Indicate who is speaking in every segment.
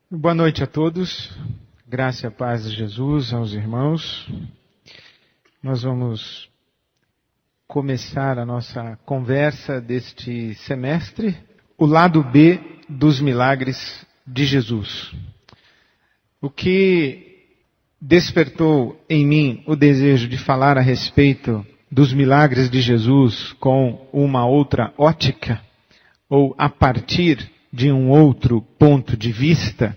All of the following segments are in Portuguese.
Speaker 1: Boa noite a todos, graça e a paz de Jesus aos irmãos. Nós vamos começar a nossa conversa deste semestre, o lado B dos milagres de Jesus. O que despertou em mim o desejo de falar a respeito dos milagres de Jesus com uma outra ótica, ou a partir de um outro ponto de vista,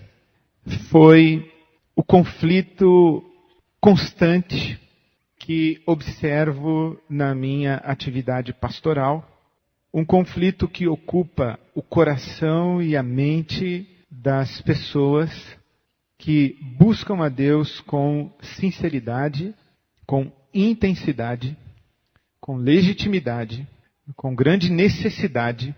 Speaker 1: foi o conflito constante que observo na minha atividade pastoral, um conflito que ocupa o coração e a mente das pessoas que buscam a Deus com sinceridade, com intensidade, com legitimidade, com grande necessidade,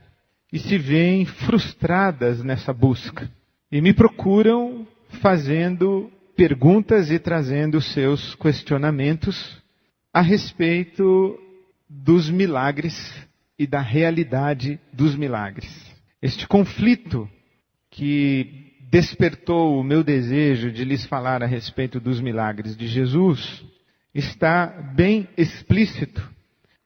Speaker 1: e se veem frustradas nessa busca. E me procuram fazendo perguntas e trazendo seus questionamentos a respeito dos milagres e da realidade dos milagres. Este conflito que despertou o meu desejo de lhes falar a respeito dos milagres de Jesus está bem explícito,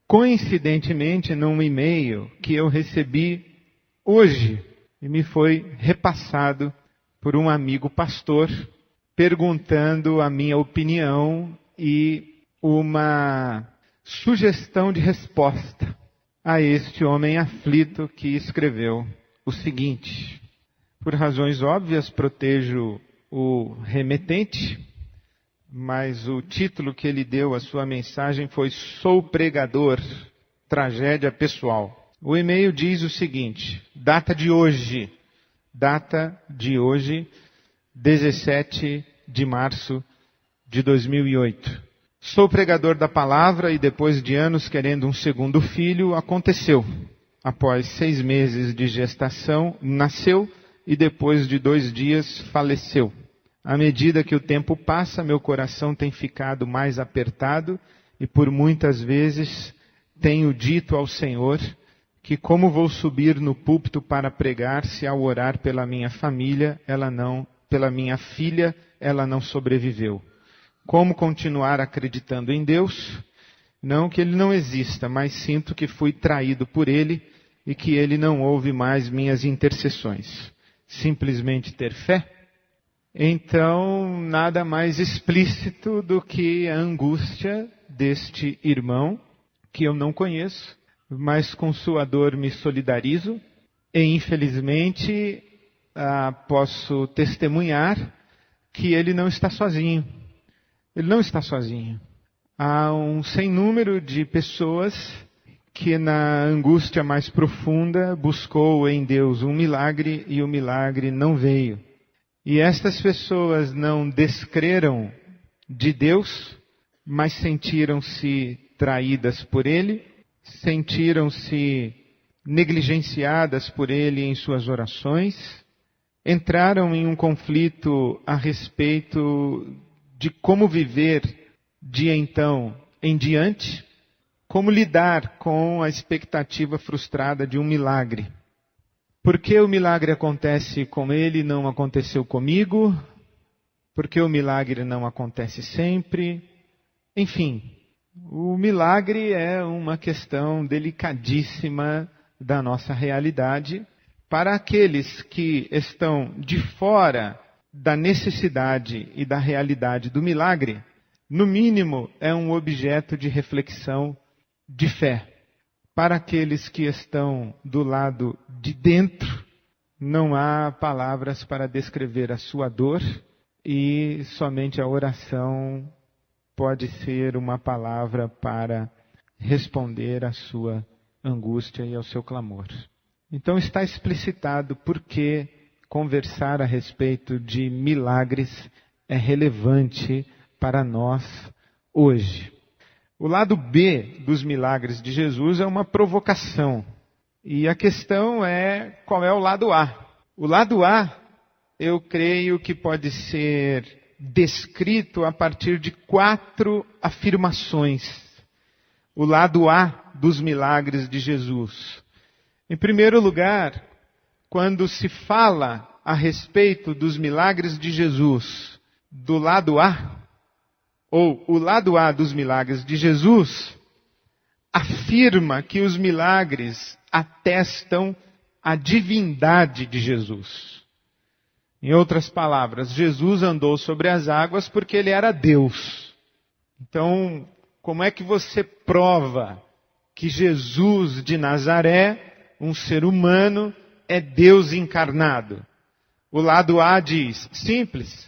Speaker 1: coincidentemente, num e-mail que eu recebi hoje, e me foi repassado por um amigo pastor, perguntando a minha opinião e uma sugestão de resposta a este homem aflito que escreveu o seguinte: por razões óbvias, protejo o remetente, mas o título que ele deu à sua mensagem foi "Sou pregador, tragédia pessoal". O e-mail diz o seguinte, data de hoje, 17 de março de 2008. Sou pregador da palavra e depois de anos querendo um segundo filho, aconteceu. Após 6 meses de gestação, nasceu e depois de 2 dias faleceu. À medida que o tempo passa, meu coração tem ficado mais apertado e por muitas vezes tenho dito ao Senhor que como vou subir no púlpito para pregar se ao orar pela minha família, pela minha filha, ela não sobreviveu? Como continuar acreditando em Deus? Não que Ele não exista, mas sinto que fui traído por Ele e que Ele não ouve mais minhas intercessões. Simplesmente ter fé? Então, nada mais explícito do que a angústia deste irmão, que eu não conheço, mas com sua dor me solidarizo e infelizmente posso testemunhar que ele não está sozinho. Ele não está sozinho. Há um sem número de pessoas que na angústia mais profunda buscou em Deus um milagre e o milagre não veio. E estas pessoas não descreram de Deus, mas sentiram-se traídas por Ele, sentiram-se negligenciadas por Ele em suas orações, entraram em um conflito a respeito de como viver de então em diante, como lidar com a expectativa frustrada de um milagre. Por que o milagre acontece com ele e não aconteceu comigo? Por que o milagre não acontece sempre? Enfim, o milagre é uma questão delicadíssima da nossa realidade. Para aqueles que estão de fora da necessidade e da realidade do milagre, no mínimo é um objeto de reflexão de fé. Para aqueles que estão do lado de dentro, não há palavras para descrever a sua dor e somente a oração pode ser uma palavra para responder à sua angústia e ao seu clamor. Então está explicitado por que conversar a respeito de milagres é relevante para nós hoje. O lado B dos milagres de Jesus é uma provocação. E a questão é qual é o lado A. O lado A, eu creio que pode ser descrito a partir de 4 afirmações. O lado A dos milagres de Jesus. Em primeiro lugar, quando se fala a respeito dos milagres de Jesus do lado A, ou o lado A dos milagres de Jesus, afirma que os milagres atestam a divindade de Jesus. Em outras palavras, Jesus andou sobre as águas porque ele era Deus. Então, como é que você prova que Jesus de Nazaré, um ser humano, é Deus encarnado? O lado A diz, simples,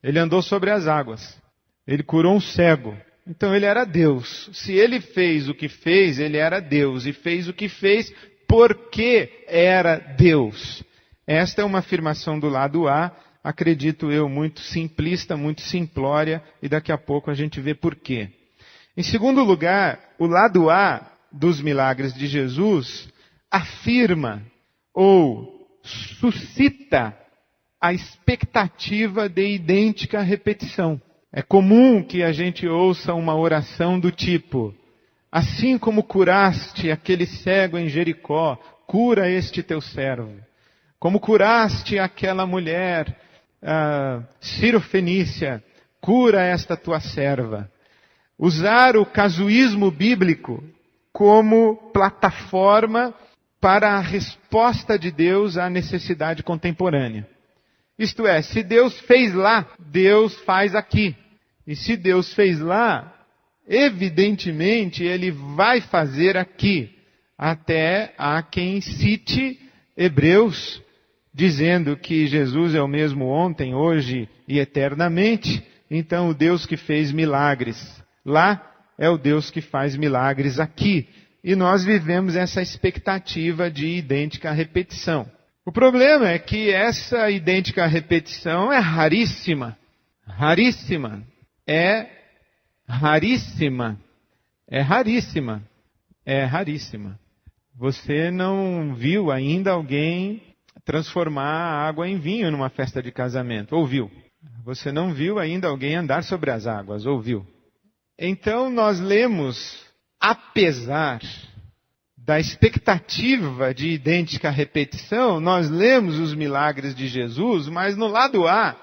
Speaker 1: ele andou sobre as águas. Ele curou um cego. Então ele era Deus. Se ele fez o que fez, ele era Deus. E fez o que fez porque era Deus. Esta é uma afirmação do lado A, acredito eu, muito simplista, muito simplória, e daqui a pouco a gente vê por quê. Em segundo lugar, o lado A dos milagres de Jesus afirma ou suscita a expectativa de idêntica repetição. É comum que a gente ouça uma oração do tipo, assim como curaste aquele cego em Jericó, cura este teu servo. Como curaste aquela mulher, Ciro-fenícia, cura esta tua serva. Usar o casuísmo bíblico como plataforma para a resposta de Deus à necessidade contemporânea. Isto é, se Deus fez lá, Deus faz aqui. E se Deus fez lá, evidentemente Ele vai fazer aqui. Até há quem cite Hebreus, dizendo que Jesus é o mesmo ontem, hoje e eternamente. Então o Deus que fez milagres lá é o Deus que faz milagres aqui. E nós vivemos essa expectativa de idêntica repetição. O problema é que essa idêntica repetição é raríssima. Raríssima. É raríssima. É raríssima. É raríssima. Você não viu ainda alguém transformar a água em vinho numa festa de casamento. Ouviu? Você não viu ainda alguém andar sobre as águas. Ouviu? Então nós lemos, apesar da expectativa de idêntica repetição, nós lemos os milagres de Jesus, mas no lado A,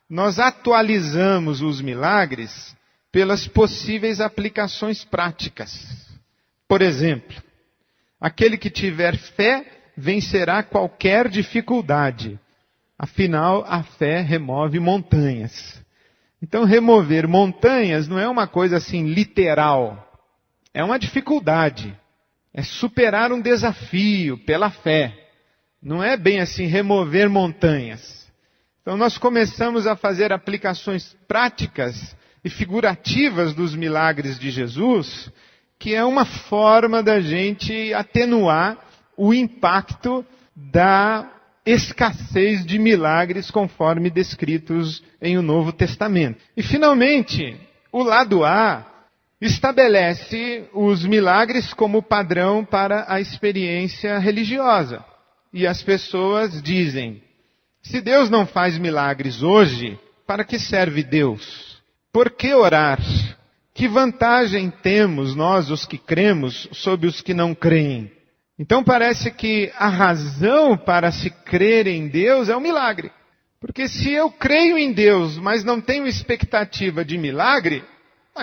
Speaker 1: nós atualizamos os milagres pelas possíveis aplicações práticas. Por exemplo, aquele que tiver fé vencerá qualquer dificuldade. Afinal, a fé remove montanhas. Então, remover montanhas não é uma coisa assim literal. É uma dificuldade. É superar um desafio pela fé. Não é bem assim remover montanhas. Então nós começamos a fazer aplicações práticas e figurativas dos milagres de Jesus, que é uma forma da gente atenuar o impacto da escassez de milagres conforme descritos em o Novo Testamento. E finalmente, o lado A estabelece os milagres como padrão para a experiência religiosa. E as pessoas dizem, se Deus não faz milagres hoje, para que serve Deus? Por que orar? Que vantagem temos nós, os que cremos, sobre os que não creem? Então parece que a razão para se crer em Deus é o milagre. Porque se eu creio em Deus, mas não tenho expectativa de milagre,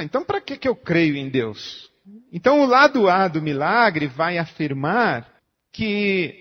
Speaker 1: então para que eu creio em Deus? Então o lado A do milagre vai afirmar que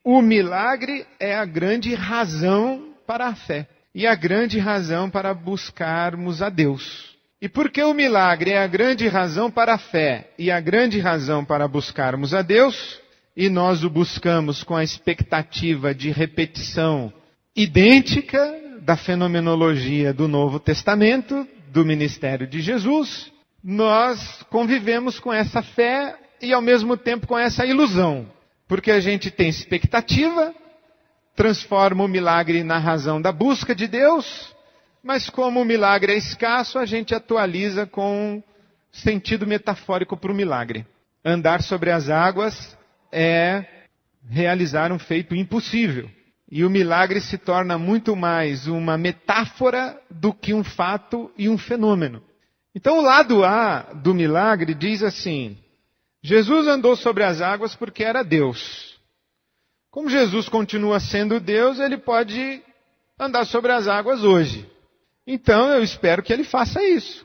Speaker 1: o milagre é a grande razão para a fé. E a grande razão para buscarmos a Deus. E porque o milagre é a grande razão para a fé e a grande razão para buscarmos a Deus, e nós o buscamos com a expectativa de repetição idêntica da fenomenologia do Novo Testamento, do ministério de Jesus, nós convivemos com essa fé e ao mesmo tempo com essa ilusão. Porque a gente tem expectativa, transforma o milagre na razão da busca de Deus, mas como o milagre é escasso, a gente atualiza com sentido metafórico para o milagre. Andar sobre as águas é realizar um feito impossível. E o milagre se torna muito mais uma metáfora do que um fato e um fenômeno. Então o lado A do milagre diz assim, Jesus andou sobre as águas porque era Deus. Como Jesus continua sendo Deus, ele pode andar sobre as águas hoje. Então eu espero que ele faça isso.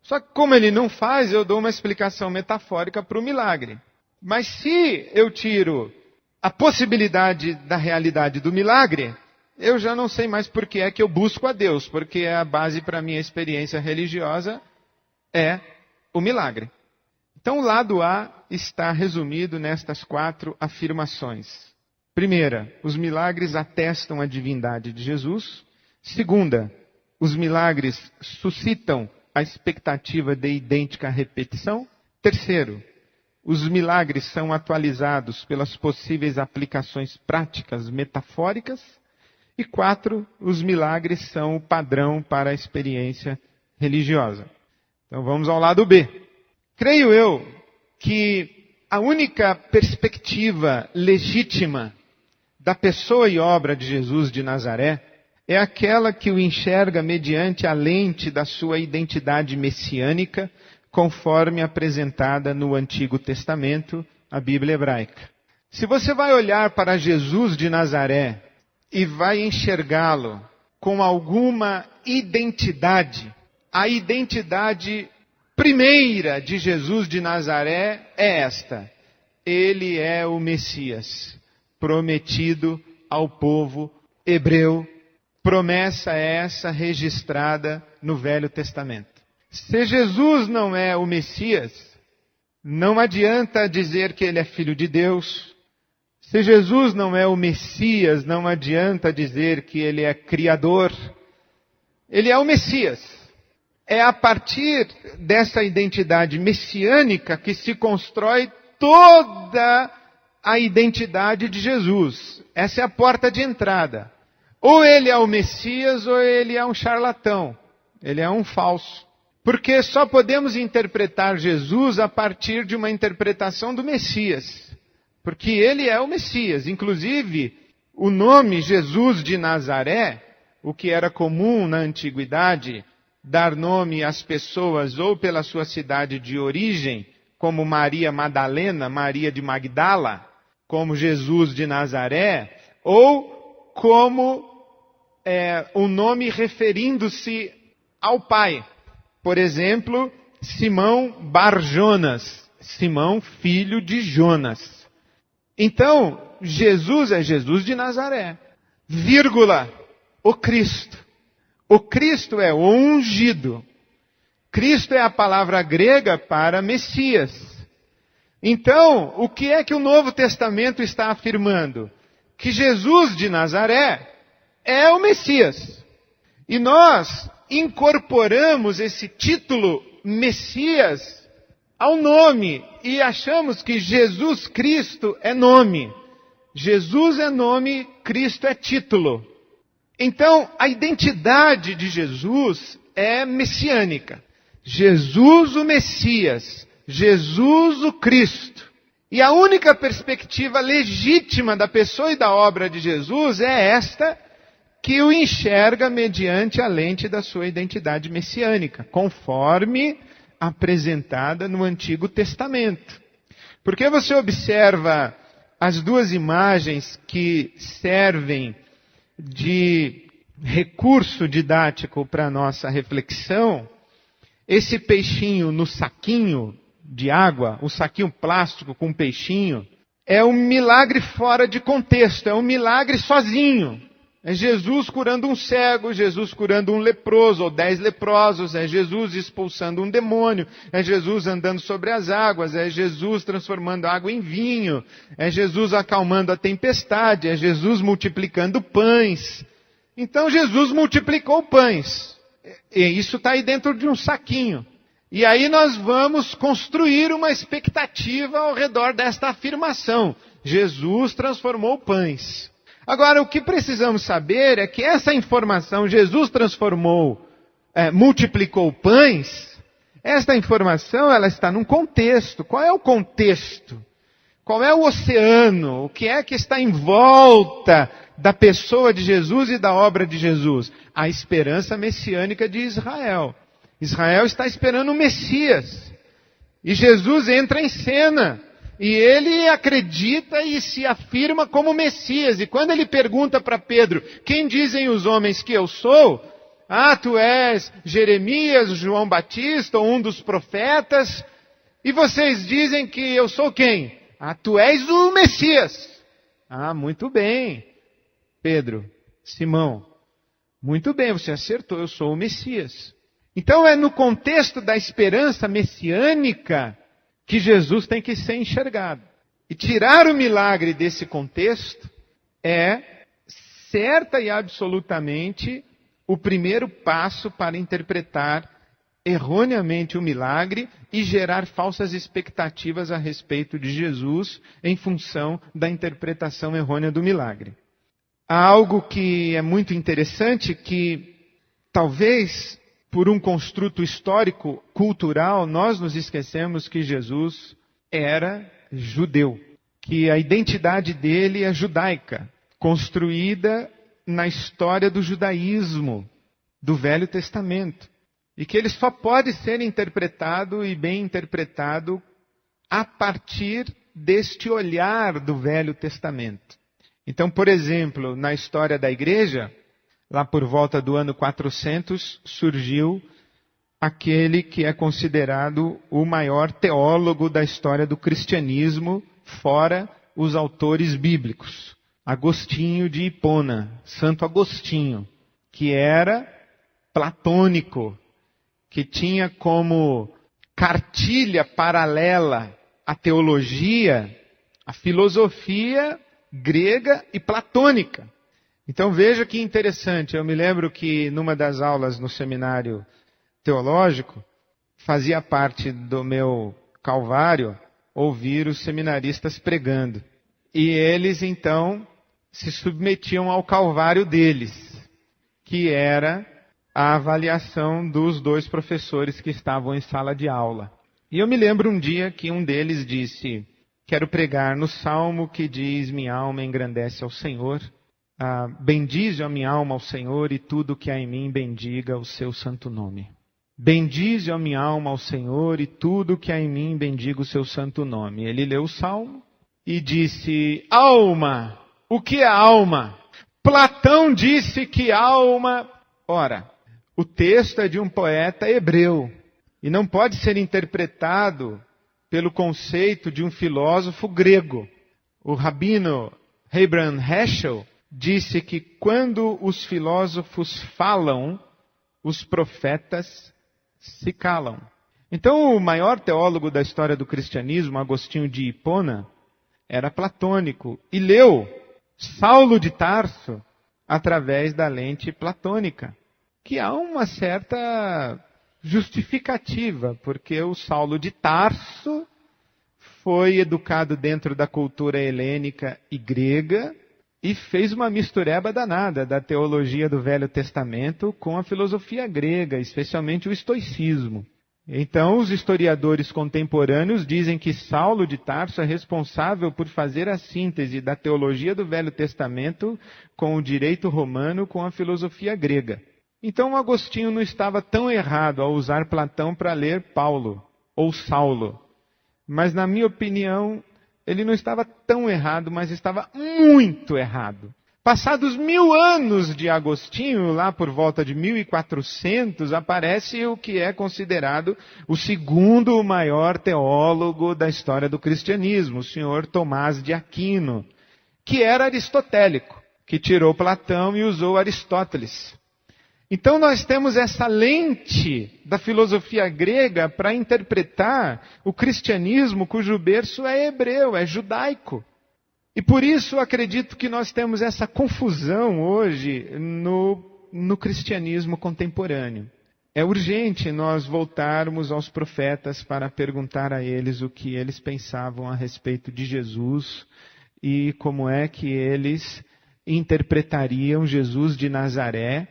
Speaker 1: Só que como ele não faz, eu dou uma explicação metafórica para o milagre. Mas se eu tiro a possibilidade da realidade do milagre, eu já não sei mais por que é que eu busco a Deus, porque a base para a minha experiência religiosa é o milagre. Então o lado A está resumido nestas 4 afirmações. Primeira, os milagres atestam a divindade de Jesus. Segunda, os milagres suscitam a expectativa de idêntica repetição. Terceiro, os milagres são atualizados pelas possíveis aplicações práticas metafóricas. E 4, os milagres são o padrão para a experiência religiosa. Então vamos ao lado B. Creio eu que a única perspectiva legítima da pessoa e obra de Jesus de Nazaré é aquela que o enxerga mediante a lente da sua identidade messiânica, conforme apresentada no Antigo Testamento, a Bíblia hebraica. Se você vai olhar para Jesus de Nazaré e vai enxergá-lo com alguma identidade, a identidade primeira de Jesus de Nazaré é esta: ele é o Messias, prometido ao povo hebreu, promessa essa registrada no Velho Testamento. Se Jesus não é o Messias, não adianta dizer que ele é filho de Deus. Se Jesus não é o Messias, não adianta dizer que ele é criador. Ele é o Messias. É a partir dessa identidade messiânica que se constrói toda a identidade de Jesus. Essa é a porta de entrada. Ou ele é o Messias ou ele é um charlatão. Ele é um falso. Porque só podemos interpretar Jesus a partir de uma interpretação do Messias. Porque ele é o Messias. Inclusive, o nome Jesus de Nazaré, o que era comum na antiguidade, dar nome às pessoas ou pela sua cidade de origem, como Maria Madalena, Maria de Magdala, como Jesus de Nazaré, ou como um nome referindo-se ao pai. Por exemplo, Simão Bar-Jonas, Simão filho de Jonas. Então, Jesus é Jesus de Nazaré, vírgula, o Cristo. O Cristo é o ungido. Cristo é a palavra grega para Messias. Então, o que é que o Novo Testamento está afirmando? Que Jesus de Nazaré é o Messias. E nós incorporamos esse título Messias ao nome e achamos que Jesus Cristo é nome. Jesus é nome, Cristo é título. Então, a identidade de Jesus é messiânica. Jesus o Messias, Jesus o Cristo. E a única perspectiva legítima da pessoa e da obra de Jesus é esta, que o enxerga mediante a lente da sua identidade messiânica, conforme apresentada no Antigo Testamento. Porque você observa as duas imagens que servem de recurso didático para a nossa reflexão, esse peixinho no saquinho de água, o saquinho plástico com peixinho, é um milagre fora de contexto, é um milagre sozinho. É Jesus curando um cego, Jesus curando um leproso ou 10 leprosos, é Jesus expulsando um demônio, é Jesus andando sobre as águas, é Jesus transformando água em vinho, é Jesus acalmando a tempestade, é Jesus multiplicando pães. Então Jesus multiplicou pães. E isso está aí dentro de um saquinho. E aí nós vamos construir uma expectativa ao redor desta afirmação. Jesus transformou pães. Agora, o que precisamos saber é que essa informação, Jesus multiplicou pães, esta informação ela está num contexto. Qual é o contexto? Qual é o oceano? O que é que está em volta da pessoa de Jesus e da obra de Jesus? A esperança messiânica de Israel. Israel está esperando o Messias. E Jesus entra em cena. e ele acredita e se afirma como Messias. E quando ele pergunta para Pedro, quem dizem os homens que eu sou? Ah, tu és Jeremias, João Batista, ou um dos profetas. E vocês dizem que eu sou quem? Ah, tu és o Messias. Ah, muito bem, Pedro, Simão. Muito bem, você acertou, eu sou o Messias. Então é no contexto da esperança messiânica que Jesus tem que ser enxergado. E tirar o milagre desse contexto é certa e absolutamente o primeiro passo para interpretar erroneamente o milagre e gerar falsas expectativas a respeito de Jesus em função da interpretação errônea do milagre. Há algo que é muito interessante, que talvez por um construto histórico, cultural, nós nos esquecemos que Jesus era judeu, que a identidade dele é judaica, construída na história do judaísmo, do Velho Testamento. E que ele só pode ser interpretado e bem interpretado a partir deste olhar do Velho Testamento. Então, por exemplo, na história da igreja, lá por volta do ano 400, surgiu aquele que é considerado o maior teólogo da história do cristianismo, fora os autores bíblicos. Agostinho de Hipona, Santo Agostinho, que era platônico, que tinha como cartilha paralela a teologia, a filosofia grega e platônica. Então veja que interessante, eu me lembro que numa das aulas no seminário teológico, fazia parte do meu calvário ouvir os seminaristas pregando. E eles então se submetiam ao calvário deles, que era a avaliação dos dois professores que estavam em sala de aula. E eu me lembro um dia que um deles disse, quero pregar no salmo que diz, minha alma engrandece ao Senhor, bendize a minha alma ao Senhor e tudo que há em mim bendiga o seu santo nome. Bendize a minha alma ao Senhor e tudo que há em mim bendiga o seu santo nome. Ele leu o salmo e disse, alma, o que é alma? Platão disse que alma... Ora, o texto é de um poeta hebreu e não pode ser interpretado pelo conceito de um filósofo grego. O rabino Abraham Heschel disse que quando os filósofos falam, os profetas se calam. Então o maior teólogo da história do cristianismo, Agostinho de Hipona, era platônico e leu Saulo de Tarso através da lente platônica, que há uma certa justificativa, porque o Saulo de Tarso foi educado dentro da cultura helênica e grega e fez uma mistureba danada da teologia do Velho Testamento com a filosofia grega, especialmente o estoicismo. Então, os historiadores contemporâneos dizem que Saulo de Tarso é responsável por fazer a síntese da teologia do Velho Testamento com o direito romano, com a filosofia grega. Então, Agostinho não estava tão errado ao usar Platão para ler Paulo ou Saulo. Mas, na minha opinião, ele não estava tão errado, mas estava muito errado. Passados 1000 anos de Agostinho, lá por volta de 1400, aparece o que é considerado o segundo maior teólogo da história do cristianismo, o senhor Tomás de Aquino, que era aristotélico, que tirou Platão e usou Aristóteles. Então nós temos essa lente da filosofia grega para interpretar o cristianismo cujo berço é hebreu, é judaico. E por isso acredito que nós temos essa confusão hoje no cristianismo contemporâneo. É urgente nós voltarmos aos profetas para perguntar a eles o que eles pensavam a respeito de Jesus e como é que eles interpretariam Jesus de Nazaré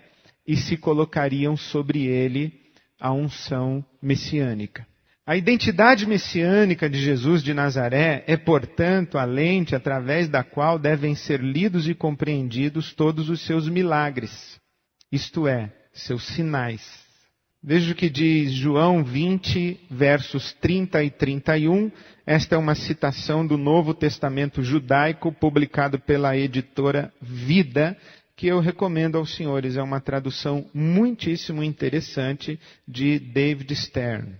Speaker 1: e se colocariam sobre ele a unção messiânica. A identidade messiânica de Jesus de Nazaré é, portanto, a lente através da qual devem ser lidos e compreendidos todos os seus milagres, isto é, seus sinais. Veja o que diz João 20, versos 30 e 31. Esta é uma citação do Novo Testamento judaico, publicado pela editora Vida, que eu recomendo aos senhores. É uma tradução muitíssimo interessante de David Stern.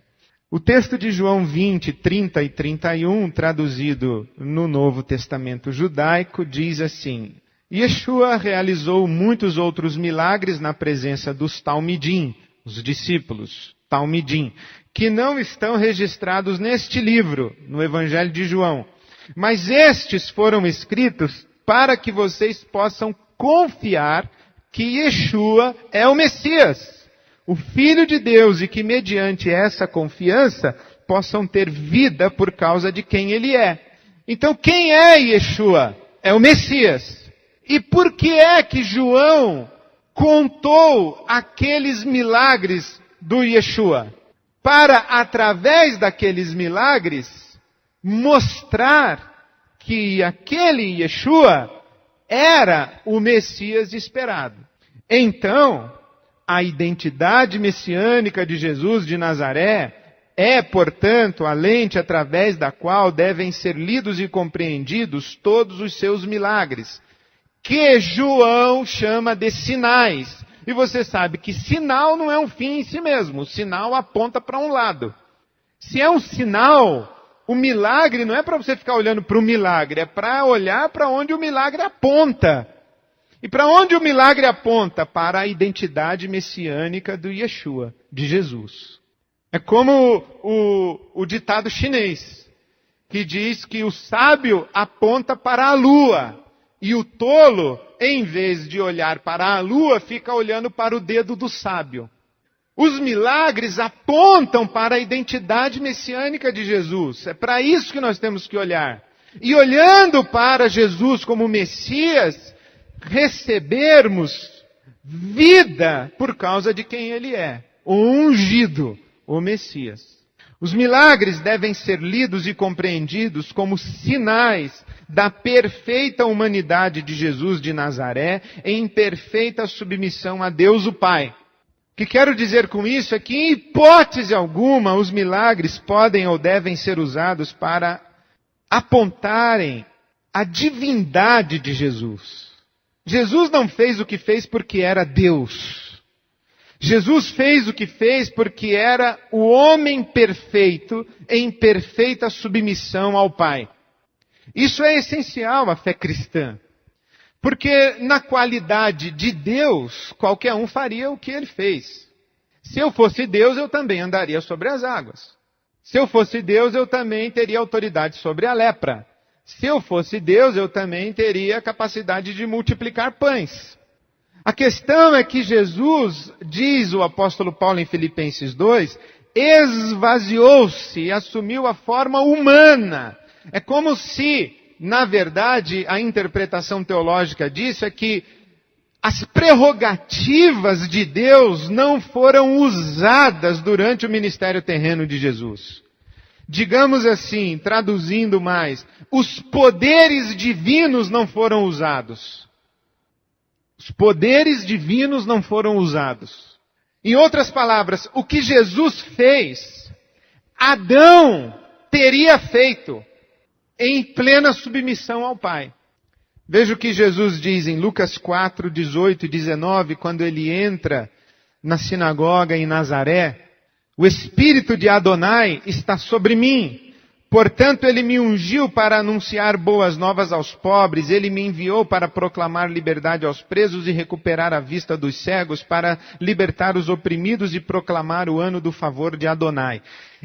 Speaker 1: O texto de João 20, 30 e 31, traduzido no Novo Testamento judaico, diz assim: Yeshua realizou muitos outros milagres na presença dos Talmidim, os discípulos, Talmidim, que não estão registrados neste livro, no Evangelho de João. Mas estes foram escritos para que vocês possam confiar que Yeshua é o Messias, o Filho de Deus, e que mediante essa confiança possam ter vida por causa de quem Ele é. Então quem é Yeshua? É o Messias. E por que é que João contou aqueles milagres do Yeshua? Para, através daqueles milagres, mostrar que aquele Yeshua era o Messias esperado. Então, a identidade messiânica de Jesus de Nazaré é, portanto, a lente através da qual devem ser lidos e compreendidos todos os seus milagres, que João chama de sinais. E você sabe que sinal não é um fim em si mesmo. O sinal aponta para um lado. Se é um sinal, o milagre não é para você ficar olhando para o milagre, é para olhar para onde o milagre aponta. E para onde o milagre aponta? Para a identidade messiânica do Yeshua, de Jesus. É como o ditado chinês, que diz que o sábio aponta para a lua, e o tolo, em vez de olhar para a lua, fica olhando para o dedo do sábio. Os milagres apontam para a identidade messiânica de Jesus. É para isso que nós temos que olhar. E olhando para Jesus como Messias, recebermos vida por causa de quem Ele é. O ungido, o Messias. Os milagres devem ser lidos e compreendidos como sinais da perfeita humanidade de Jesus de Nazaré em perfeita submissão a Deus o Pai. O que quero dizer com isso é que, em hipótese alguma, os milagres podem ou devem ser usados para apontarem a divindade de Jesus. Jesus não fez o que fez porque era Deus. Jesus fez o que fez porque era o homem perfeito em perfeita submissão ao Pai. Isso é essencial à fé cristã. Porque na qualidade de Deus, qualquer um faria o que Ele fez. Se eu fosse Deus, eu também andaria sobre as águas. Se eu fosse Deus, eu também teria autoridade sobre a lepra. Se eu fosse Deus, eu também teria capacidade de multiplicar pães. A questão é que Jesus, diz o apóstolo Paulo em Filipenses 2, esvaziou-se e assumiu a forma humana. É como se, na verdade, a interpretação teológica disso é que as prerrogativas de Deus não foram usadas durante o ministério terreno de Jesus. Digamos assim, traduzindo mais, os poderes divinos não foram usados. Os poderes divinos não foram usados. Em outras palavras, o que Jesus fez, Adão teria feito em plena submissão ao Pai. Veja o que Jesus diz em Lucas 4, 18 e 19, quando ele entra na sinagoga em Nazaré. O Espírito de Adonai está sobre mim. Portanto, Ele me ungiu para anunciar boas novas aos pobres. Ele me enviou para proclamar liberdade aos presos e recuperar a vista dos cegos, para libertar os oprimidos e proclamar o ano do favor de Adonai.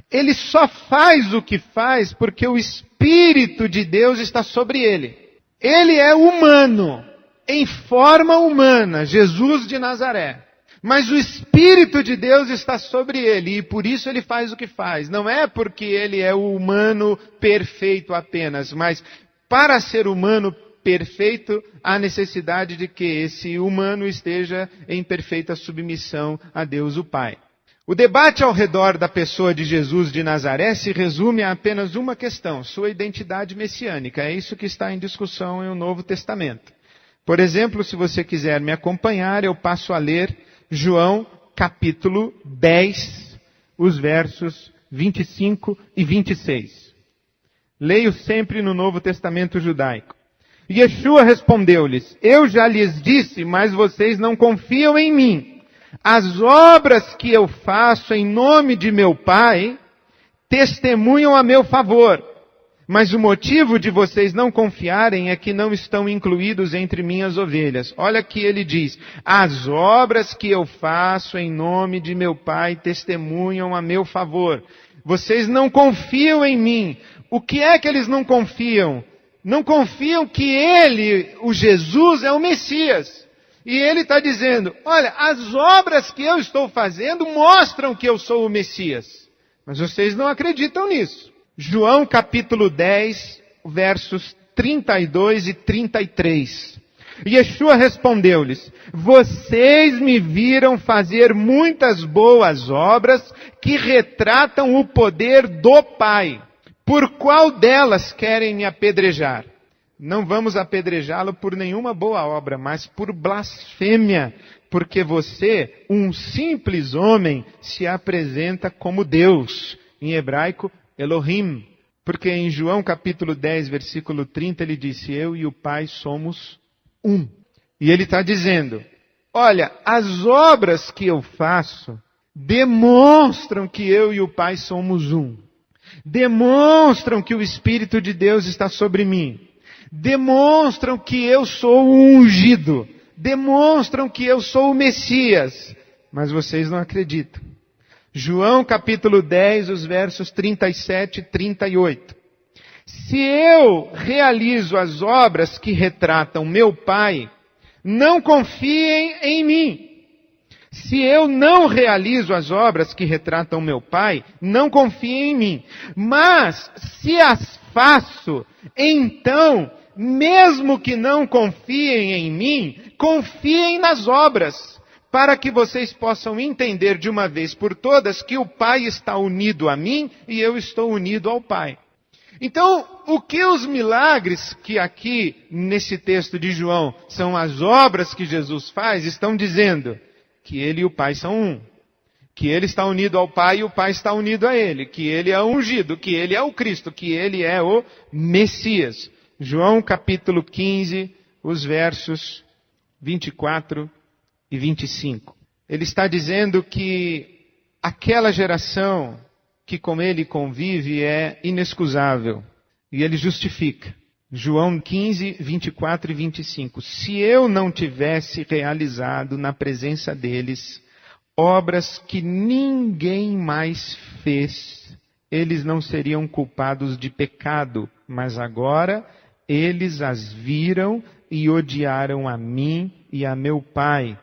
Speaker 1: Ele só faz o que faz porque o Espírito de Deus está sobre ele. Ele é humano, em forma humana, Jesus de Nazaré. Mas o Espírito de Deus está sobre ele e por isso ele faz o que faz. Não é porque ele é o humano perfeito apenas, mas para ser humano perfeito, há necessidade de que esse humano esteja em perfeita submissão a Deus o Pai. O debate ao redor da pessoa de Jesus de Nazaré se resume a apenas uma questão, sua identidade messiânica. É isso que está em discussão em o Novo Testamento. Por exemplo, se você quiser me acompanhar, eu passo a ler João capítulo 10, os versos 25 e 26. Leio sempre no Novo Testamento judaico. Yeshua respondeu-lhes: eu já lhes disse, mas vocês não confiam em mim. As obras que eu faço em nome de meu Pai testemunham a meu favor. Mas o motivo de vocês não confiarem é que não estão incluídos entre minhas ovelhas. Olha que ele diz: as obras que eu faço em nome de meu Pai testemunham a meu favor. Vocês não confiam em mim. O que é que eles não confiam? Não confiam que ele, o Jesus, é o Messias. E ele está dizendo: olha, as obras que eu estou fazendo mostram que eu sou o Messias. Mas vocês não acreditam nisso. João capítulo 10, versos 32 e 33. Yeshua respondeu-lhes: vocês me viram fazer muitas boas obras que retratam o poder do Pai. Por qual delas querem me apedrejar? Não vamos apedrejá-lo por nenhuma boa obra, mas por blasfêmia, porque você, um simples homem, se apresenta como Deus. Em hebraico, Elohim. Porque em João capítulo 10, versículo 30, ele disse: eu e o Pai somos um. E ele está dizendo: olha, as obras que eu faço demonstram que eu e o Pai somos um. Demonstram que o Espírito de Deus está sobre mim. Demonstram que eu sou o ungido. Demonstram que eu sou o Messias. Mas vocês não acreditam. João capítulo 10, os versos 37 e 38. Se eu realizo as obras que retratam meu Pai, não confiem em mim. Se eu não realizo as obras que retratam meu Pai, não confiem em mim. Mas, se as faço, então, mesmo que não confiem em mim, confiem nas obras, para que vocês possam entender de uma vez por todas que o Pai está unido a mim e eu estou unido ao Pai. Então, o que os milagres que aqui, nesse texto de João, são as obras que Jesus faz, estão dizendo? Que ele e o Pai são um. Que ele está unido ao Pai e o Pai está unido a ele. Que ele é ungido, que ele é o Cristo, que ele é o Messias. João capítulo 15, os versos 24 e 25. Ele está dizendo que aquela geração que com ele convive é inexcusável. E ele justifica. João 15, 24 e 25. Se eu não tivesse realizado na presença deles obras que ninguém mais fez, eles não seriam culpados de pecado, mas agora eles as viram e odiaram a mim e a meu Pai.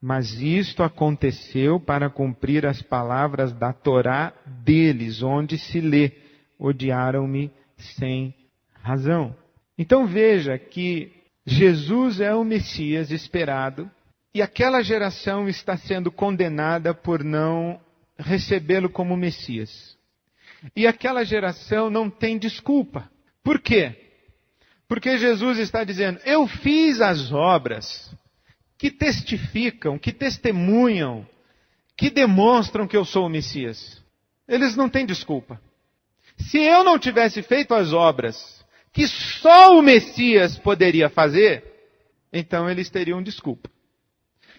Speaker 1: Mas isto aconteceu para cumprir as palavras da Torá deles, onde se lê: odiaram-me sem razão. Então veja que Jesus é o Messias esperado e aquela geração está sendo condenada por não recebê-lo como Messias. E aquela geração não tem desculpa. Por quê? Porque Jesus está dizendo: eu fiz as obras que testificam, que testemunham, que demonstram que eu sou o Messias. Eles não têm desculpa. Se eu não tivesse feito as obras que só o Messias poderia fazer, então eles teriam desculpa.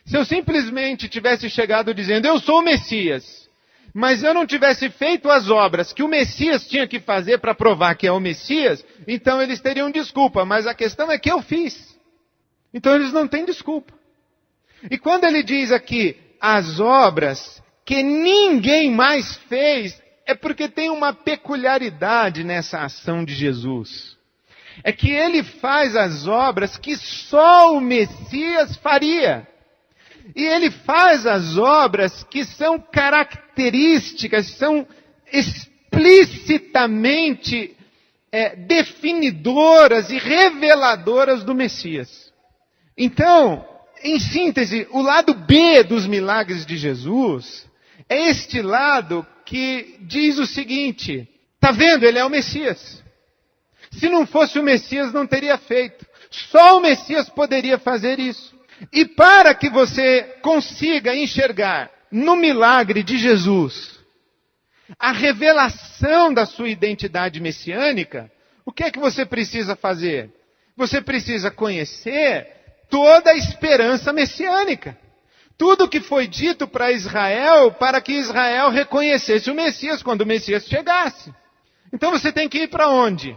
Speaker 1: Se eu simplesmente tivesse chegado dizendo: eu sou o Messias, mas eu não tivesse feito as obras que o Messias tinha que fazer para provar que é o Messias, então eles teriam desculpa. Mas a questão é que eu fiz. Então eles não têm desculpa. E quando ele diz aqui, as obras que ninguém mais fez, é porque tem uma peculiaridade nessa ação de Jesus. É que ele faz as obras que só o Messias faria. E ele faz as obras que são características, são explicitamente definidoras e reveladoras do Messias. Então, em síntese, o lado B dos milagres de Jesus é este lado que diz o seguinte: está vendo? Ele é o Messias. Se não fosse o Messias, não teria feito. Só o Messias poderia fazer isso. E para que você consiga enxergar no milagre de Jesus a revelação da sua identidade messiânica, o que é que você precisa fazer? Você precisa conhecer toda a esperança messiânica. Tudo que foi dito para Israel, para que Israel reconhecesse o Messias quando o Messias chegasse. Então você tem que ir para onde?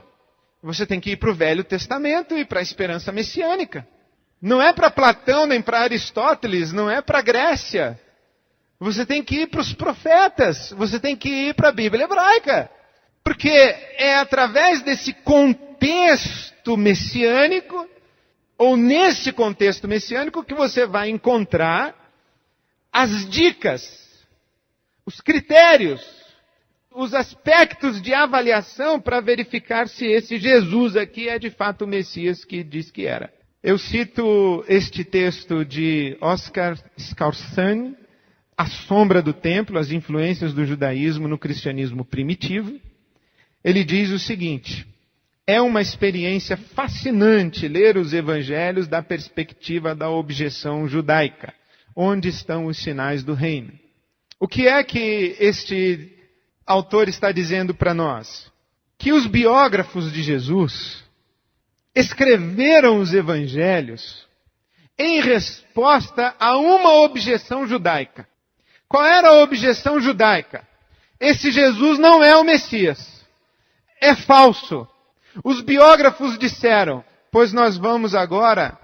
Speaker 1: Você tem que ir para o Velho Testamento e para a esperança messiânica. Não é para Platão, nem para Aristóteles, não é para a Grécia. Você tem que ir para os profetas, você tem que ir para a Bíblia hebraica. Porque é através desse contexto messiânico, ou nesse contexto messiânico, que você vai encontrar as dicas, os critérios, os aspectos de avaliação para verificar se esse Jesus aqui é de fato o Messias que diz que era. Eu cito este texto de Oscar Scarsani, A Sombra do Templo, as influências do judaísmo no cristianismo primitivo. Ele diz o seguinte: é uma experiência fascinante ler os evangelhos da perspectiva da objeção judaica. Onde estão os sinais do reino? O que é que este autor está dizendo para nós? Que os biógrafos de Jesus escreveram os evangelhos em resposta a uma objeção judaica. Qual era a objeção judaica? Esse Jesus não é o Messias. É falso. Os biógrafos disseram, pois nós vamos agora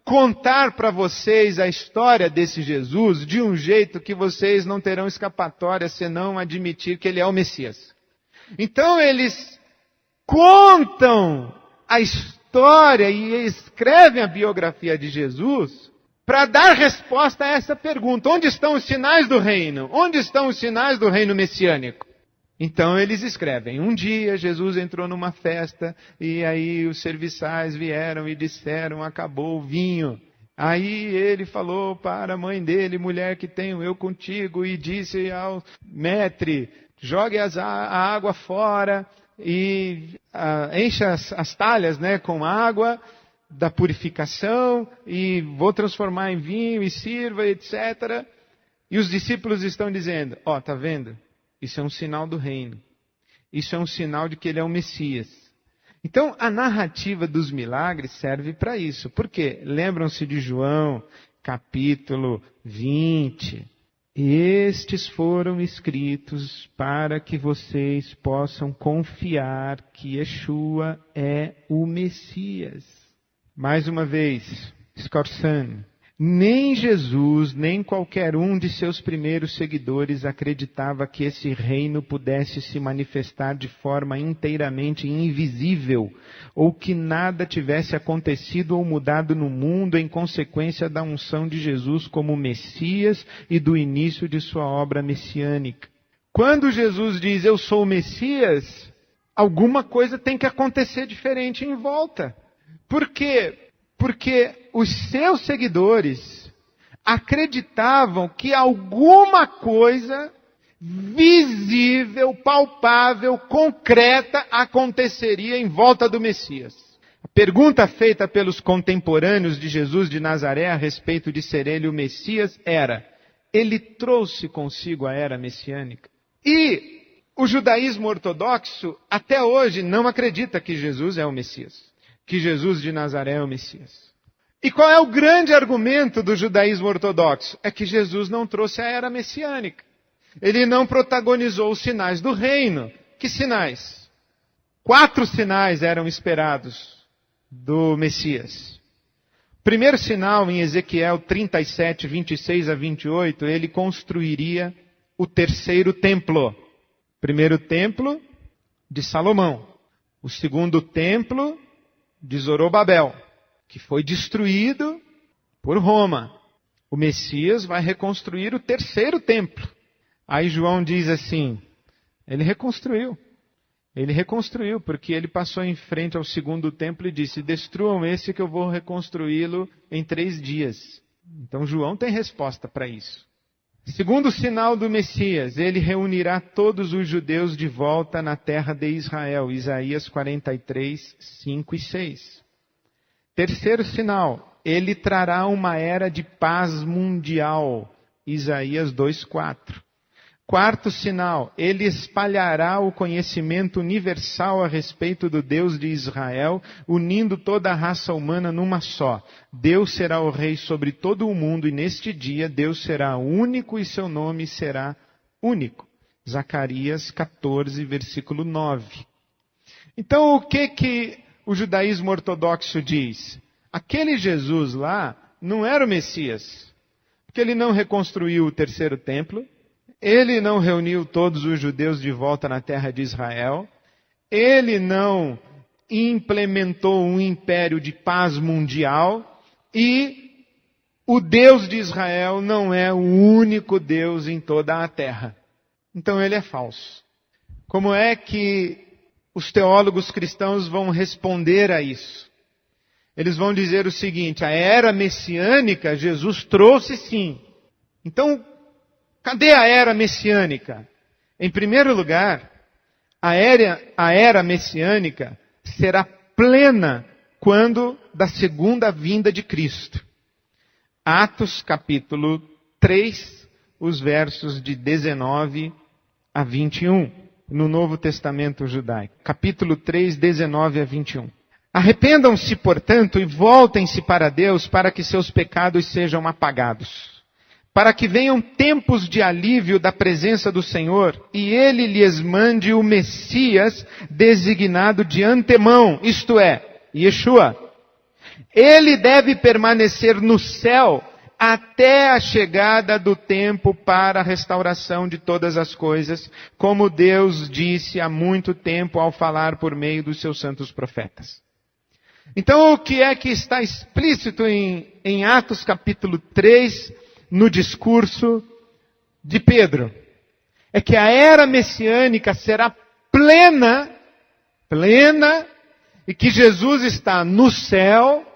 Speaker 1: contar para vocês a história desse Jesus de um jeito que vocês não terão escapatória senão admitir que ele é o Messias. Então eles contam a história e escrevem a biografia de Jesus para dar resposta a essa pergunta. Onde estão os sinais do reino? Onde estão os sinais do reino messiânico? Então eles escrevem, um dia Jesus entrou numa festa e aí os serviçais vieram e disseram, acabou o vinho. Aí ele falou para a mãe dele, mulher, que tenho eu contigo, e disse ao maître, jogue a água fora e encha as talhas, né, com água da purificação e vou transformar em vinho e sirva, etc. E os discípulos estão dizendo, tá vendo? Isso é um sinal do reino. Isso é um sinal de que ele é o Messias. Então, a narrativa dos milagres serve para isso. Por quê? Lembram-se de João, capítulo 20. Estes foram escritos para que vocês possam confiar que Yeshua é o Messias. Mais uma vez, Scorsese. Nem Jesus, nem qualquer um de seus primeiros seguidores acreditava que esse reino pudesse se manifestar de forma inteiramente invisível, ou que nada tivesse acontecido ou mudado no mundo em consequência da unção de Jesus como Messias e do início de sua obra messiânica. Quando Jesus diz, eu sou o Messias, alguma coisa tem que acontecer diferente em volta. Por quê? Porque os seus seguidores acreditavam que alguma coisa visível, palpável, concreta aconteceria em volta do Messias. A pergunta feita pelos contemporâneos de Jesus de Nazaré a respeito de ser ele o Messias era, ele trouxe consigo a era messiânica? E o judaísmo ortodoxo até hoje não acredita que Jesus é o Messias. Que Jesus de Nazaré é o Messias. E qual é o grande argumento do judaísmo ortodoxo? É que Jesus não trouxe a era messiânica. Ele não protagonizou os sinais do reino. Que sinais? 4 sinais eram esperados do Messias. Primeiro sinal, em Ezequiel 37, 26 a 28, ele construiria o 3º templo. Primeiro templo de Salomão. O segundo templo de Zorobabel, que foi destruído por Roma. O Messias vai reconstruir o 3º templo. Aí João diz assim, ele reconstruiu, porque ele passou em frente ao 2º templo e disse, destruam esse que eu vou reconstruí-lo em 3 dias. Então João tem resposta para isso. Segundo sinal do Messias, ele reunirá todos os judeus de volta na terra de Israel. Isaías 43, 5 e 6. Terceiro sinal, ele trará uma era de paz mundial. Isaías 2:4. Quarto sinal, ele espalhará o conhecimento universal a respeito do Deus de Israel, unindo toda a raça humana numa só. Deus será o rei sobre todo o mundo, e neste dia Deus será único e seu nome será único. Zacarias 14, versículo 9. Então, o que o judaísmo ortodoxo diz? Aquele Jesus lá não era o Messias, porque ele não reconstruiu o terceiro templo, ele não reuniu todos os judeus de volta na terra de Israel, ele não implementou um império de paz mundial, e o Deus de Israel não é o único Deus em toda a terra. Então ele é falso. Como é que os teólogos cristãos vão responder a isso? Eles vão dizer o seguinte: a era messiânica Jesus trouxe sim. Então, cadê a era messiânica? Em primeiro lugar, a era messiânica será plena quando da segunda vinda de Cristo. Atos capítulo 3, os versos de 19 a 21, no Novo Testamento judaico. Capítulo 3, 19 a 21. Arrependam-se, portanto, e voltem-se para Deus, para que seus pecados sejam apagados, para que venham tempos de alívio da presença do Senhor, e Ele lhes mande o Messias designado de antemão, isto é, Yeshua. Ele deve permanecer no céu até a chegada do tempo para a restauração de todas as coisas, como Deus disse há muito tempo ao falar por meio dos seus santos profetas. Então, o que é que está explícito em Atos capítulo 3, no discurso de Pedro? É que a era messiânica será plena, e que Jesus está no céu,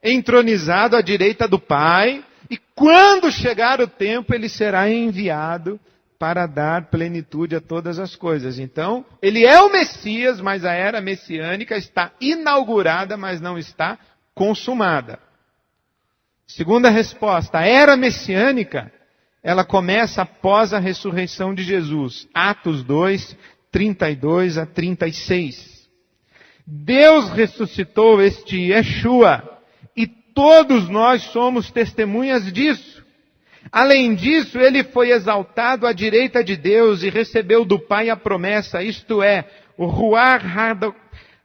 Speaker 1: entronizado à direita do Pai, e quando chegar o tempo, ele será enviado para dar plenitude a todas as coisas. Então, ele é o Messias, mas a era messiânica está inaugurada, mas não está consumada. Segunda resposta, a era messiânica, ela começa após a ressurreição de Jesus. Atos 2, 32 a 36. Deus ressuscitou este Yeshua, e todos nós somos testemunhas disso. Além disso, ele foi exaltado à direita de Deus e recebeu do Pai a promessa, isto é, o Ruach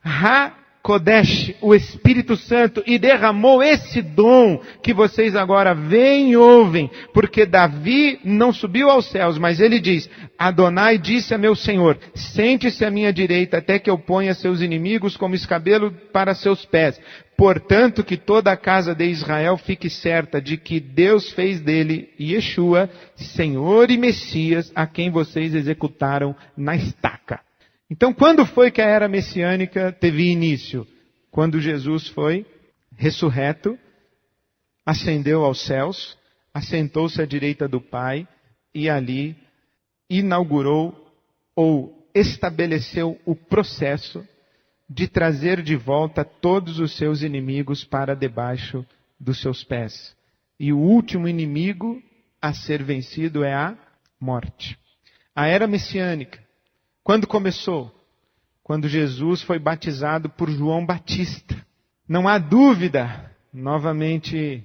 Speaker 1: HaKodesh, o Espírito Santo, e derramou esse dom que vocês agora veem e ouvem, porque Davi não subiu aos céus, mas ele diz, Adonai disse a meu Senhor, sente-se à minha direita até que eu ponha seus inimigos como escabelo para seus pés. Portanto, que toda a casa de Israel fique certa de que Deus fez dele, Yeshua, Senhor e Messias, a quem vocês executaram na estaca. Então, quando foi que a era messiânica teve início? Quando Jesus foi ressurreto, ascendeu aos céus, assentou-se à direita do Pai e ali inaugurou ou estabeleceu o processo de trazer de volta todos os seus inimigos para debaixo dos seus pés. E o último inimigo a ser vencido é a morte. A era messiânica, quando começou? Quando Jesus foi batizado por João Batista. Não há dúvida, novamente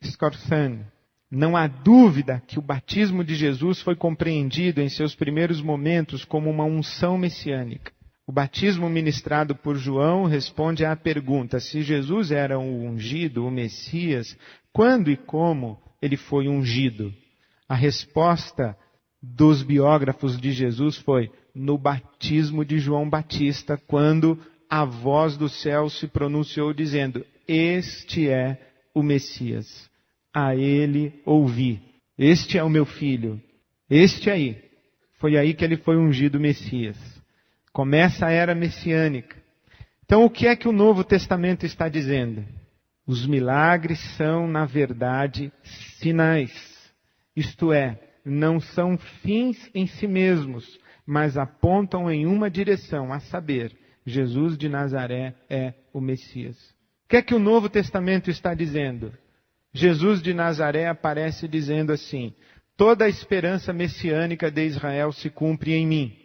Speaker 1: Scorsese, não há dúvida que o batismo de Jesus foi compreendido em seus primeiros momentos como uma unção messiânica. O batismo ministrado por João responde à pergunta, se Jesus era o ungido, o Messias, quando e como ele foi ungido? A resposta dos biógrafos de Jesus foi no batismo de João Batista, quando a voz do céu se pronunciou dizendo, este é o Messias, a ele ouvi, este é o meu filho, este aí. Foi aí que ele foi ungido Messias. Começa a era messiânica. Então, o que é que o Novo Testamento está dizendo? Os milagres são, na verdade, sinais. Isto é, não são fins em si mesmos, mas apontam em uma direção, a saber, Jesus de Nazaré é o Messias. que é que o Novo Testamento está dizendo? Jesus de Nazaré aparece dizendo assim: toda a esperança messiânica de Israel se cumpre em mim.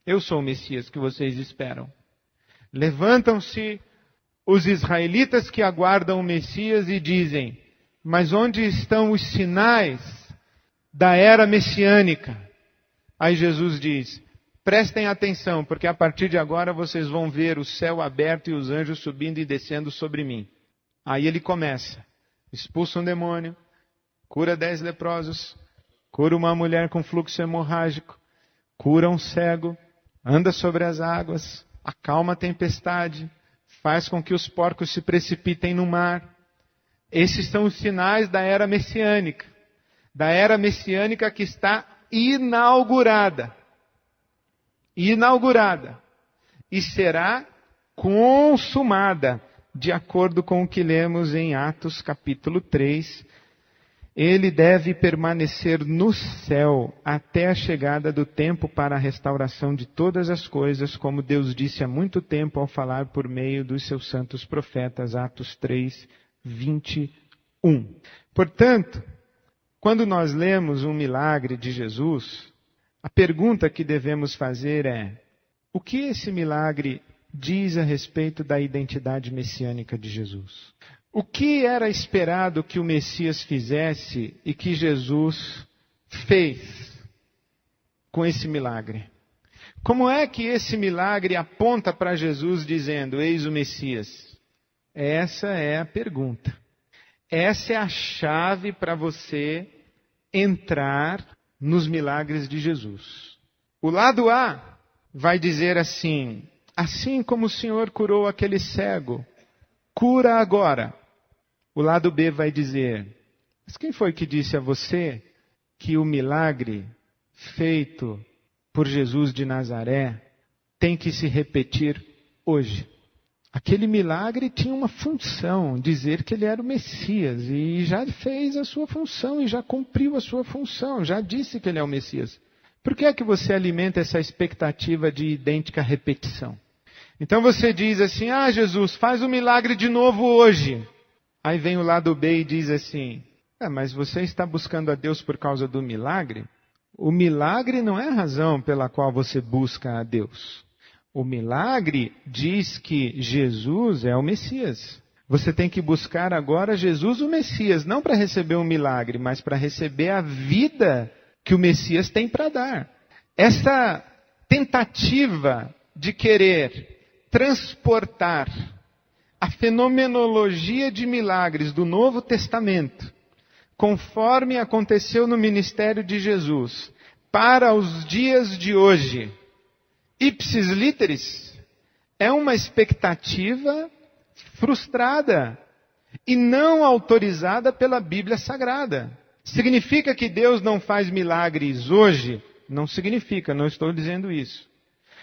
Speaker 1: Eu sou o Messias que vocês esperam. Levantam-se os israelitas que aguardam o Messias e dizem: mas onde estão os sinais da era messiânica? Aí Jesus diz: prestem atenção, porque a partir de agora vocês vão ver o céu aberto e os anjos subindo e descendo sobre mim. Aí ele começa: expulsa um demônio, cura 10 leprosos, cura uma mulher com fluxo hemorrágico, cura um cego, anda sobre as águas, acalma a tempestade, faz com que os porcos se precipitem no mar. Esses são os sinais da era messiânica que está inaugurada e será consumada, de acordo com o que lemos em Atos capítulo 3. Ele deve permanecer no céu até a chegada do tempo para a restauração de todas as coisas, como Deus disse há muito tempo ao falar por meio dos seus santos profetas. Atos 3, 21. Portanto, quando nós lemos um milagre de Jesus, a pergunta que devemos fazer é: o que esse milagre diz a respeito da identidade messiânica de Jesus? O que era esperado que o Messias fizesse e que Jesus fez com esse milagre? Como é que esse milagre aponta para Jesus dizendo: eis o Messias? Essa é a pergunta. Essa é a chave para você entrar nos milagres de Jesus. O lado A vai dizer assim: assim como o Senhor curou aquele cego, cura agora. O lado B vai dizer: mas quem foi que disse a você que o milagre feito por Jesus de Nazaré tem que se repetir hoje? Aquele milagre tinha uma função, dizer que ele era o Messias, e já fez a sua função, e já cumpriu a sua função, já disse que ele é o Messias. Por que é que você alimenta essa expectativa de idêntica repetição? Então você diz assim: ah, Jesus, faz o milagre de novo hoje. Aí vem o lado B e diz assim: mas você está buscando a Deus por causa do milagre? O milagre não é a razão pela qual você busca a Deus. O milagre diz que Jesus é o Messias. Você tem que buscar agora Jesus o Messias, não para receber um milagre, mas para receber a vida que o Messias tem para dar. Essa tentativa de querer transportar a fenomenologia de milagres do Novo Testamento, conforme aconteceu no ministério de Jesus, para os dias de hoje, ipsis literis, é uma expectativa frustrada e não autorizada pela Bíblia Sagrada. Significa que Deus não faz milagres hoje? Não significa, não estou dizendo isso.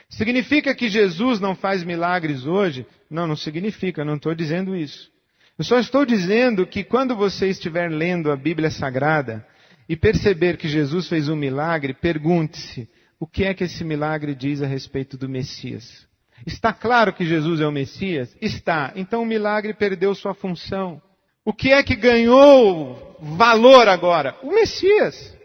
Speaker 1: Significa que Jesus não faz milagres hoje? Não, não significa, não estou dizendo isso. Eu só estou dizendo que quando você estiver lendo a Bíblia Sagrada e perceber que Jesus fez um milagre, pergunte-se: o que é que esse milagre diz a respeito do Messias? Está claro que Jesus é o Messias? Está. Então o milagre perdeu sua função. O que é que ganhou valor agora? O Messias.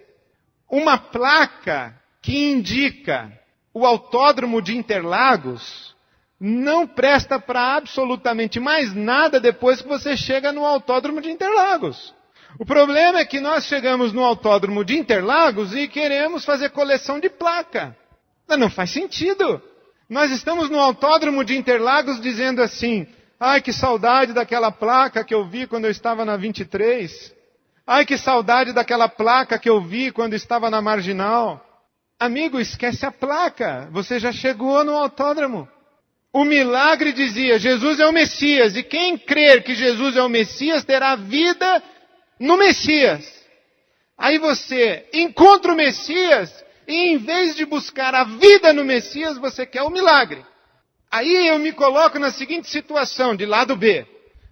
Speaker 1: Uma placa que indica o autódromo de Interlagos não presta para absolutamente mais nada depois que você chega no autódromo de Interlagos. O problema é que nós chegamos no autódromo de Interlagos e queremos fazer coleção de placa. Não faz sentido. Nós estamos no autódromo de Interlagos dizendo assim: ai, que saudade daquela placa que eu vi quando eu estava na 23. Ai, que saudade daquela placa que eu vi quando estava na Marginal. Amigo, esquece a placa. Você já chegou no autódromo. O milagre dizia: Jesus é o Messias. E quem crer que Jesus é o Messias terá vida no Messias. Aí você encontra o Messias e em vez de buscar a vida no Messias, você quer o milagre. Aí eu me coloco na seguinte situação, de lado B.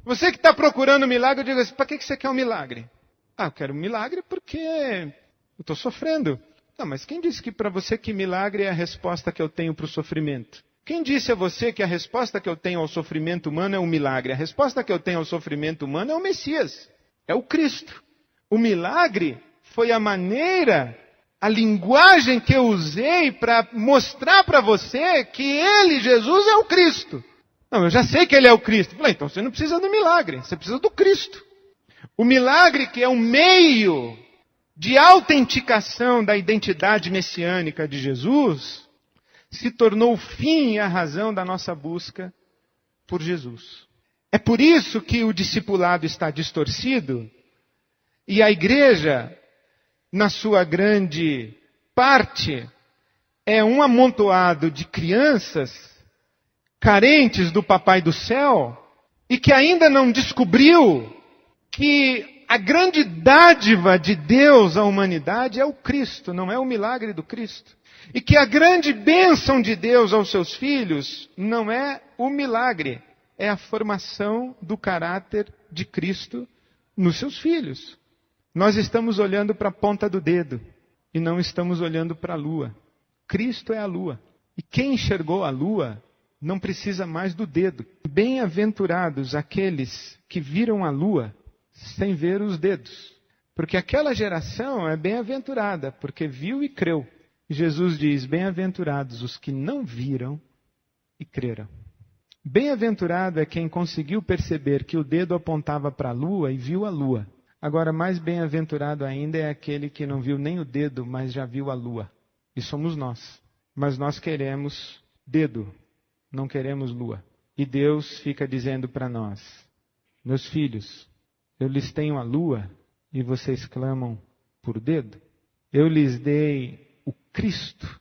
Speaker 1: Você que está procurando o milagre, eu digo assim: para que você quer um milagre? Ah, eu quero um milagre porque eu estou sofrendo. Não, mas quem disse que para você que milagre é a resposta que eu tenho para o sofrimento? Quem disse a você que a resposta que eu tenho ao sofrimento humano é um milagre? A resposta que eu tenho ao sofrimento humano é o Messias, é o Cristo. O milagre foi a maneira, a linguagem que eu usei para mostrar para você que ele, Jesus, é o Cristo. Não, eu já sei que ele é o Cristo. Falei, então você não precisa do milagre, você precisa do Cristo. O milagre, que é um meio de autenticação da identidade messiânica de Jesus, se tornou o fim e a razão da nossa busca por Jesus. É por isso que o discipulado está distorcido e a igreja, na sua grande parte, é um amontoado de crianças carentes do Papai do Céu e que ainda não descobriu que a grande dádiva de Deus à humanidade é o Cristo, não é o milagre do Cristo. E que a grande bênção de Deus aos seus filhos não é o milagre, é a formação do caráter de Cristo nos seus filhos. Nós estamos olhando para a ponta do dedo e não estamos olhando para a lua. Cristo é a lua. E quem enxergou a lua não precisa mais do dedo. Bem-aventurados aqueles que viram a lua sem ver os dedos. Porque aquela geração é bem-aventurada, porque viu e creu. Jesus diz, bem-aventurados os que não viram e creram. Bem-aventurado é quem conseguiu perceber que o dedo apontava para a lua e viu a lua. Agora, mais bem-aventurado ainda é aquele que não viu nem o dedo, mas já viu a lua. E somos nós. Mas nós queremos dedo, não queremos lua. E Deus fica dizendo para nós, meus filhos, eu lhes tenho a lua e vocês clamam por dedo. Eu lhes dei o Cristo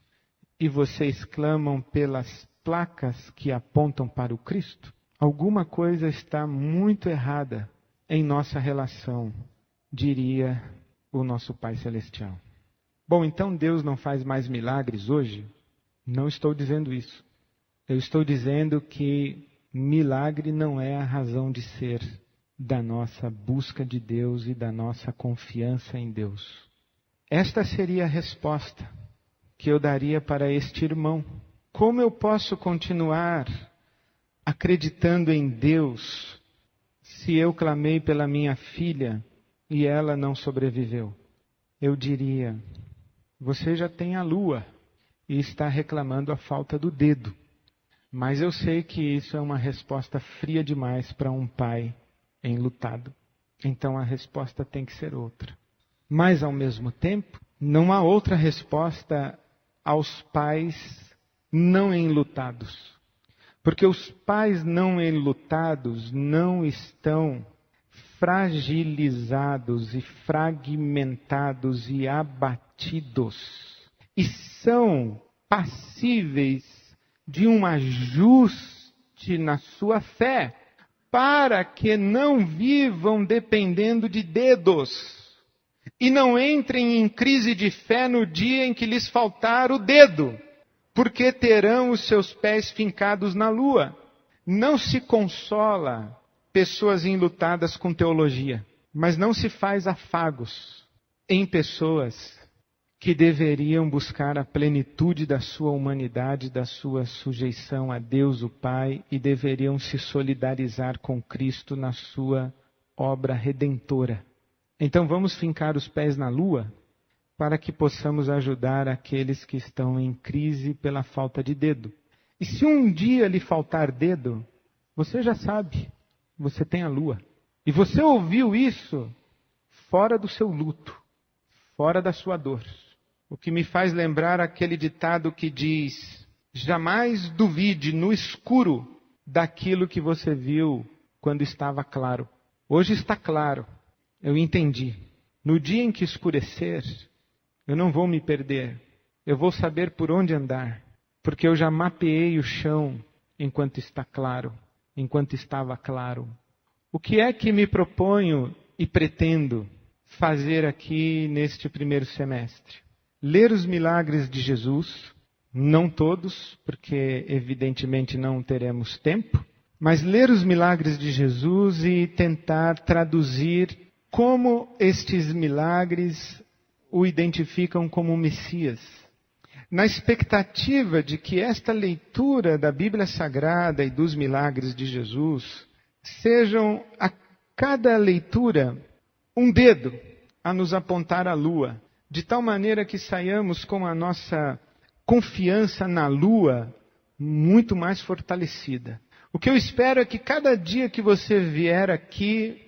Speaker 1: e vocês clamam pelas placas que apontam para o Cristo. Alguma coisa está muito errada em nossa relação, diria o nosso Pai Celestial. Bom, então Deus não faz mais milagres hoje? Não estou dizendo isso. Eu estou dizendo que milagre não é a razão de ser da nossa busca de Deus e da nossa confiança em Deus. Esta seria a resposta que eu daria para este irmão. Como eu posso continuar acreditando em Deus se eu clamei pela minha filha e ela não sobreviveu? Eu diria, você já tem a lua e está reclamando a falta do dedo. Mas eu sei que isso é uma resposta fria demais para um pai enlutado. Então a resposta tem que ser outra. Mas ao mesmo tempo, não há outra resposta aos pais não enlutados. Porque os pais não enlutados não estão fragilizados e fragmentados e abatidos. E são passíveis de um ajuste na sua fé, para que não vivam dependendo de dedos. E não entrem em crise de fé no dia em que lhes faltar o dedo, porque terão os seus pés fincados na lua. Não se consola pessoas enlutadas com teologia, mas não se faz afagos em pessoas que deveriam buscar a plenitude da sua humanidade, da sua sujeição a Deus o Pai, e deveriam se solidarizar com Cristo na sua obra redentora. Então vamos fincar os pés na lua para que possamos ajudar aqueles que estão em crise pela falta de dedo. E se um dia lhe faltar dedo, você já sabe, você tem a lua. E você ouviu isso fora do seu luto, fora da sua dor. O que me faz lembrar aquele ditado que diz, jamais duvide no escuro daquilo que você viu quando estava claro. Hoje está claro, eu entendi. No dia em que escurecer, eu não vou me perder. Eu vou saber por onde andar, porque eu já mapeei o chão enquanto está claro, enquanto estava claro. O que é que me proponho e pretendo fazer aqui neste primeiro semestre? Ler os milagres de Jesus, não todos, porque evidentemente não teremos tempo, mas ler os milagres de Jesus e tentar traduzir como estes milagres o identificam como Messias. na expectativa de que esta leitura da Bíblia Sagrada e dos milagres de Jesus sejam a cada leitura um dedo a nos apontar à lua, de tal maneira que saiamos com a nossa confiança na lua muito mais fortalecida. O que eu espero é que cada dia que você vier aqui,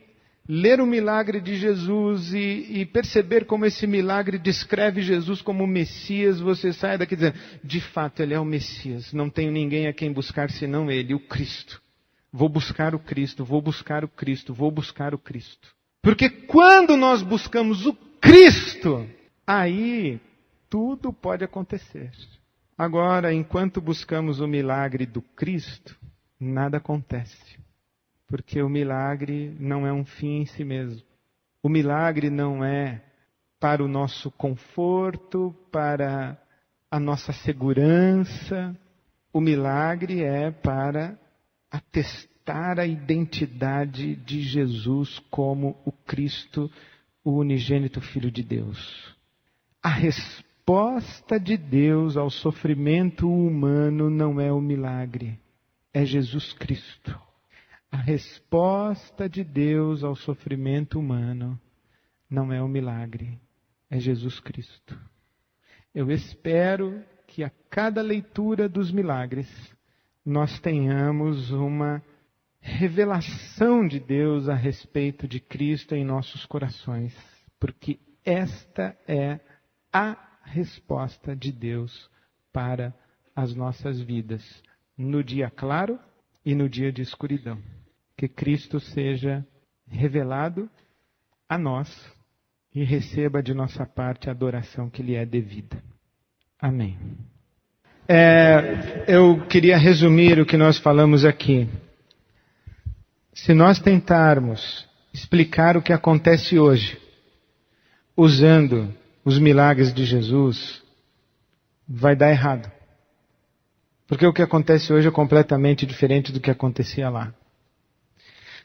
Speaker 1: ler o milagre de Jesus e perceber como esse milagre descreve Jesus como o Messias, você saia daqui dizendo, de fato, ele é o Messias. Não tenho ninguém a quem buscar senão ele, o Cristo. Vou buscar o Cristo, vou buscar o Cristo, vou buscar o Cristo. Porque quando nós buscamos o Cristo, aí tudo pode acontecer. Agora, enquanto buscamos o milagre do Cristo, nada acontece. Porque o milagre não é um fim em si mesmo. O milagre não é para o nosso conforto, para a nossa segurança. O milagre é para atestar a identidade de Jesus como o Cristo, o unigênito Filho de Deus. A resposta de Deus ao sofrimento humano não é o milagre, é Jesus Cristo. A resposta de Deus ao sofrimento humano não é o milagre, é Jesus Cristo. Eu espero que a cada leitura dos milagres nós tenhamos uma revelação de Deus a respeito de Cristo em nossos corações, porque esta é a resposta de Deus para as nossas vidas, no dia claro e no dia de escuridão. Que Cristo seja revelado a nós e receba de nossa parte a adoração que lhe é devida. Amém. Eu queria resumir o que nós falamos aqui. Se nós tentarmos explicar o que acontece hoje, usando os milagres de Jesus, vai dar errado. Porque o que acontece hoje é completamente diferente do que acontecia lá.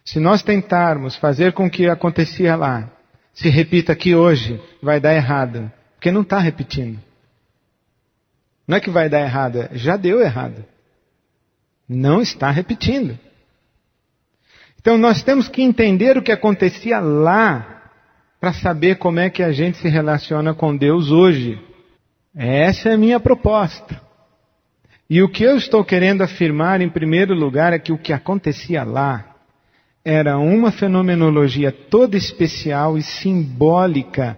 Speaker 1: Se nós tentarmos fazer com que acontecia lá se repita aqui hoje, vai dar errado. Porque não está repetindo. Não é que vai dar errado, já deu errado. Não está repetindo. Então nós temos que entender o que acontecia lá para saber como é que a gente se relaciona com Deus hoje. Essa é a minha proposta. E o que eu estou querendo afirmar em primeiro lugar é que o que acontecia lá era uma fenomenologia toda especial e simbólica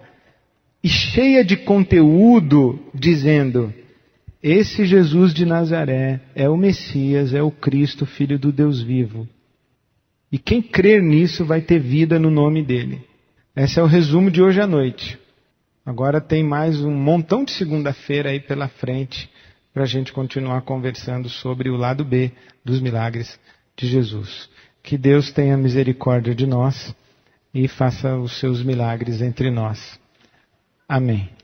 Speaker 1: e cheia de conteúdo, dizendo: esse Jesus de Nazaré é o Messias, é o Cristo, Filho do Deus vivo. E quem crer nisso vai ter vida no nome dele. Esse é o resumo de hoje à noite. Agora tem mais um montão de segunda-feira aí pela frente para a gente continuar conversando sobre o lado B dos milagres de Jesus. Que Deus tenha misericórdia de nós e faça os seus milagres entre nós. Amém.